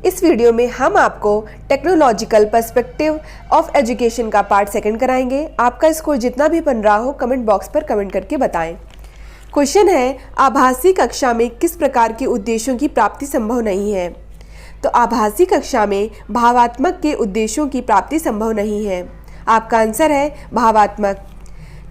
इस वीडियो में हम आपको टेक्नोलॉजिकल पर्सपेक्टिव ऑफ एजुकेशन का पार्ट 2 कराएंगे। आपका स्कोर जितना भी बन रहा हो कमेंट बॉक्स पर कमेंट करके बताएं। क्वेश्चन है, आभासी कक्षा में किस प्रकार के उद्देश्यों की प्राप्ति संभव नहीं है? तो आभासी कक्षा में भावात्मक के उद्देश्यों की प्राप्ति संभव नहीं है। आपका आंसर है भावात्मक।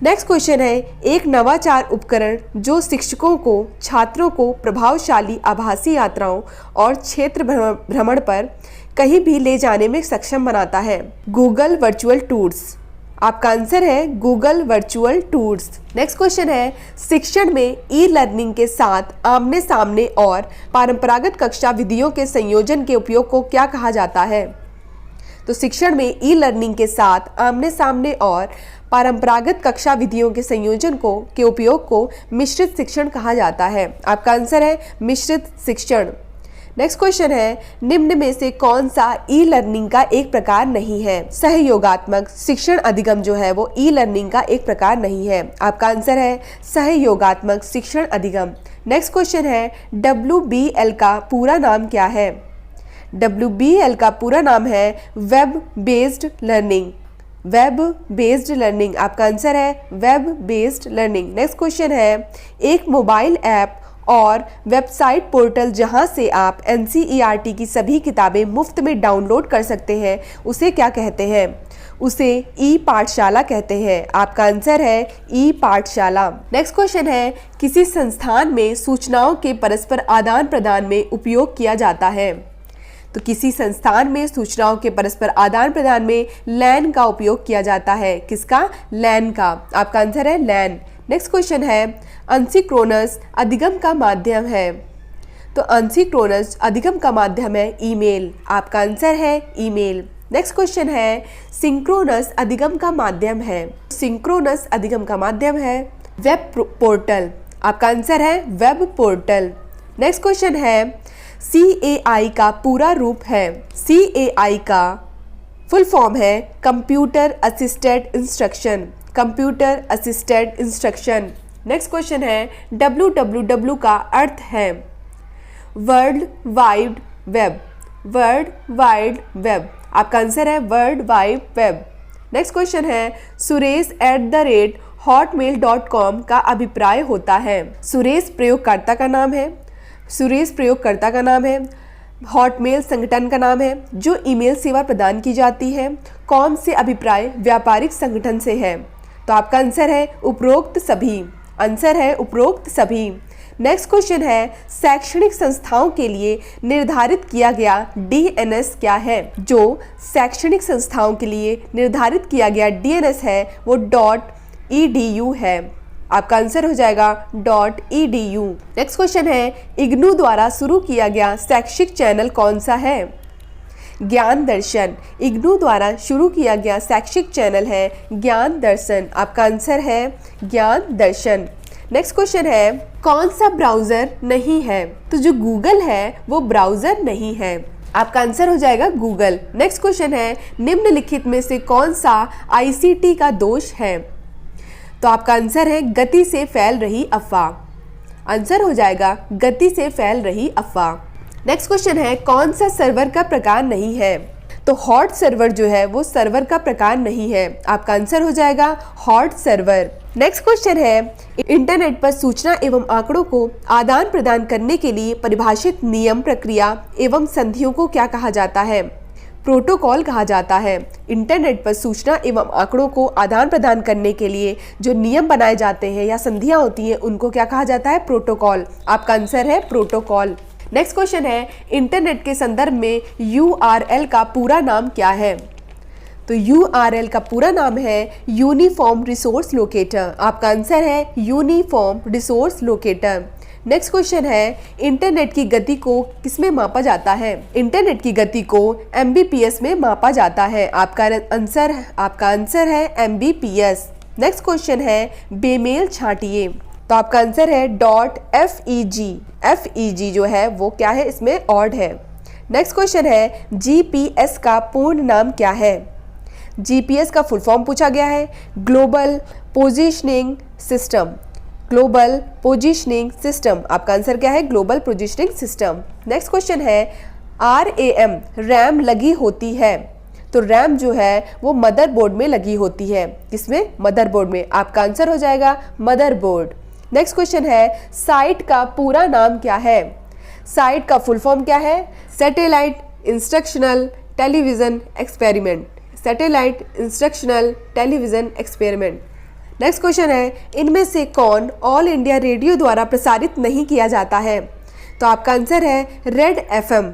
नेक्स्ट क्वेश्चन है, एक नवाचार उपकरण जो शिक्षकों को छात्रों को प्रभावशाली आभासी यात्राओं और क्षेत्र भ्रमण पर कहीं भी ले जाने में सक्षम बनाता है। Google virtual tours. आपका आंसर है Google virtual tours. Next question है, शिक्षण में ई लर्निंग के साथ आमने सामने और परंपरागत कक्षा विधियों के संयोजन के उपयोग को क्या कहा जाता है? तो शिक्षण में ई लर्निंग के साथ आमने सामने और परंपरागत कक्षा विधियों के संयोजन के उपयोग को मिश्रित शिक्षण कहा जाता है। आपका आंसर है मिश्रित शिक्षण। नेक्स्ट क्वेश्चन है, निम्न में से कौन सा ई लर्निंग का एक प्रकार नहीं है? सहयोगात्मक शिक्षण अधिगम जो है वो ई लर्निंग का एक प्रकार नहीं है। आपका आंसर है सहयोगात्मक शिक्षण अधिगम। नेक्स्ट क्वेश्चन है, WBL का पूरा नाम क्या है? WBL का पूरा नाम है web based learning. Web based learning. आपका आंसर है web based learning. Next question है, एक मोबाइल ऐप और वेबसाइट पोर्टल जहां से आप NCERT की सभी किताबें मुफ्त में डाउनलोड कर सकते हैं उसे क्या कहते हैं? उसे ई पाठशाला कहते हैं। आपका आंसर है ई पाठशाला। नेक्स्ट क्वेश्चन है, किसी संस्थान में सूचनाओं के परस्पर आदान प्रदान में उपयोग किया जाता है? तो किसी संस्थान में सूचनाओं के परस्पर आदान प्रदान में लैन का उपयोग किया जाता है। किसका? लैन का। आपका आंसर है लैन। नेक्स्ट क्वेश्चन है, अनसिक्रोनस अधिगम का माध्यम है? तो अनसिक्रोनस अधिगम का माध्यम है ईमेल। आपका आंसर है ईमेल। नेक्स्ट क्वेश्चन है, सिंक्रोनस अधिगम का माध्यम है? सिंक्रोनस अधिगम का माध्यम है वेब पोर्टल। आपका आंसर है वेब पोर्टल। नेक्स्ट क्वेश्चन है, CAI का पूरा रूप है? CAI का फुल फॉर्म है computer assisted instruction. Computer assisted instruction. Next question है, WWW का अर्थ है? World wide web. World wide web. आपका आंसर है world wide web. Next question है, suresh@hotmail.com का अभिप्राय होता है? सुरेश प्रयोगकर्ता का नाम है। सुरेश प्रयोगकर्ता का नाम है। हॉटमेल संगठन का नाम है जो ईमेल सेवा प्रदान की जाती है। कौन से अभिप्राय व्यापारिक संगठन से है? तो आपका आंसर है उपरोक्त सभी। आंसर है उपरोक्त सभी। नेक्स्ट क्वेश्चन है, शैक्षणिक संस्थाओं के लिए निर्धारित किया गया DNS क्या है? जो शैक्षणिक संस्थाओं के लिए निर्धारित किया गया DNS है वो .edu है। आपका आंसर हो जाएगा .edu। नेक्स्ट क्वेश्चन है, इग्नू द्वारा शुरू किया गया शैक्षिक चैनल कौन सा है? ज्ञान दर्शन। इग्नू द्वारा शुरू किया गया शैक्षिक चैनल है ज्ञान दर्शन। आपका आंसर है ज्ञान दर्शन। नेक्स्ट क्वेश्चन है, कौन सा ब्राउजर नहीं है? तो जो गूगल है वो ब्राउजर नहीं है। आपका आंसर हो जाएगा गूगल। नेक्स्ट क्वेश्चन है, निम्नलिखित में से कौन सा ICT का दोष है? तो आपका आंसर है गति से फैल रही अफवाह। आंसर हो जाएगा गति से फैल रही अफवाह। नेक्स्ट क्वेश्चन है, कौन सा सर्वर का प्रकार नहीं है? तो हॉट सर्वर जो है वो सर्वर का प्रकार नहीं है। आपका आंसर हो जाएगा हॉट सर्वर। नेक्स्ट क्वेश्चन है, इंटरनेट पर सूचना एवं आंकड़ों को आदान प्रदान करने के लिए परिभाषित नियम, प्रक्रिया एवं संधियों को क्या कहा जाता है? प्रोटोकॉल कहा जाता है। इंटरनेट पर सूचना एवं आंकड़ों को आदान प्रदान करने के लिए जो नियम बनाए जाते हैं या संधियां होती हैं उनको क्या कहा जाता है? प्रोटोकॉल। आपका आंसर है प्रोटोकॉल। नेक्स्ट क्वेश्चन है, इंटरनेट के संदर्भ में URL का पूरा नाम क्या है? तो URL का पूरा नाम है यूनिफॉर्म रिसोर्स लोकेटर। आपका आंसर है uniform resource locator. Next question है, इंटरनेट की गति को किसमें मापा जाता है? इंटरनेट की गति को Mbps में मापा जाता है। आपका आंसर है Mbps। नेक्स्ट क्वेश्चन है, बेमेल छांटिए। तो आपका आंसर है .feg। FEG जो है वो क्या है? इसमें ऑड है। नेक्स्ट क्वेश्चन है, GPS का पूर्ण नाम क्या है? GPS का फुल फॉर्म पूछा गया है global positioning system. Global positioning system. आपका आंसर क्या है? Global positioning system. Next question है, RAM रैम लगी होती है। तो रैम जो है वो मदरबोर्ड में लगी होती है। किसमें? मदरबोर्ड में। आपका आंसर हो जाएगा मदरबोर्ड। नेक्स्ट क्वेश्चन है, साइट का पूरा नाम क्या है? साइट का फुल फॉर्म क्या है? Satellite instructional television experiment. Satellite instructional television experiment. Next question है, इनमें से कौन ऑल इंडिया रेडियो द्वारा प्रसारित नहीं किया जाता है? तो आपका आंसर है रेड FM।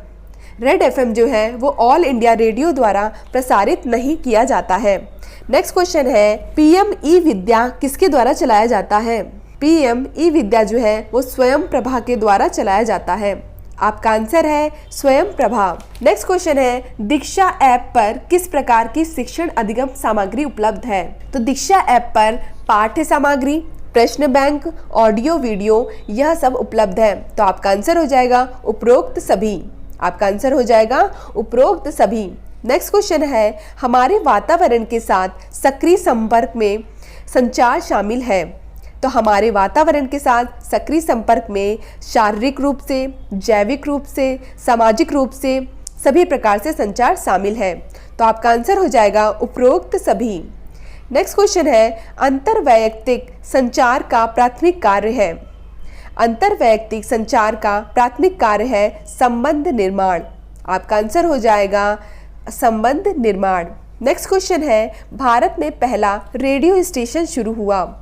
रेड FM जो है वो ऑल इंडिया रेडियो द्वारा प्रसारित नहीं किया जाता है। नेक्स्ट क्वेश्चन है, PM ई-विद्या किसके द्वारा चलाया जाता है? PM ई-विद्या जो है वो स्वयं प्रभा के द्वारा चलाया जाता है। आपका आंसर है स्वयं प्रभा। नेक्स्ट क्वेश्चन है, दीक्षा ऐप पर किस प्रकार की शिक्षण अधिगम सामग्री उपलब्ध है? तो दीक्षा ऐप पर पाठ्य सामग्री, प्रश्न बैंक, ऑडियो वीडियो यह सब उपलब्ध है। तो आपका आंसर हो जाएगा उपरोक्त सभी। आपका आंसर हो जाएगा उपरोक्त सभी। नेक्स्ट क्वेश्चन है, हमारे वातावरण के साथ सक्रिय संपर्क में संचार शामिल है। तो हमारे वातावरण के साथ सक्रिय संपर्क में शारीरिक रूप से, जैविक रूप से, सामाजिक रूप से सभी प्रकार से संचार शामिल है। तो आपका आंसर हो जाएगा उपरोक्त सभी। नेक्स्ट क्वेश्चन है, अंतरवैयक्तिक संचार का प्राथमिक कार्य है। अंतरवैयक्तिक संचार का प्राथमिक कार्य है संबंध निर्माण। आपका आंसर हो जाएगा संबंध निर्माण। नेक्स्ट क्वेश्चन है, भारत में पहला रेडियो स्टेशन शुरू हुआ।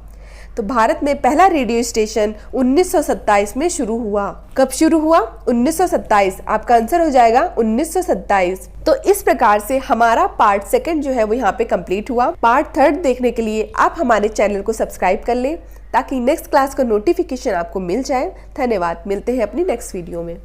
तो भारत में पहला रेडियो स्टेशन 1927 में शुरू हुआ। कब शुरू हुआ? 1927। आपका आंसर हो जाएगा 1927। तो इस प्रकार से हमारा पार्ट 2 जो है वो यहाँ पे कंप्लीट हुआ। पार्ट 3 देखने के लिए आप हमारे चैनल को सब्सक्राइब कर लें ताकि नेक्स्ट क्लास का नोटिफिकेशन आपको मिल जाए। धन्यवाद। मिलते हैं अपनी नेक्स्ट वीडियो में।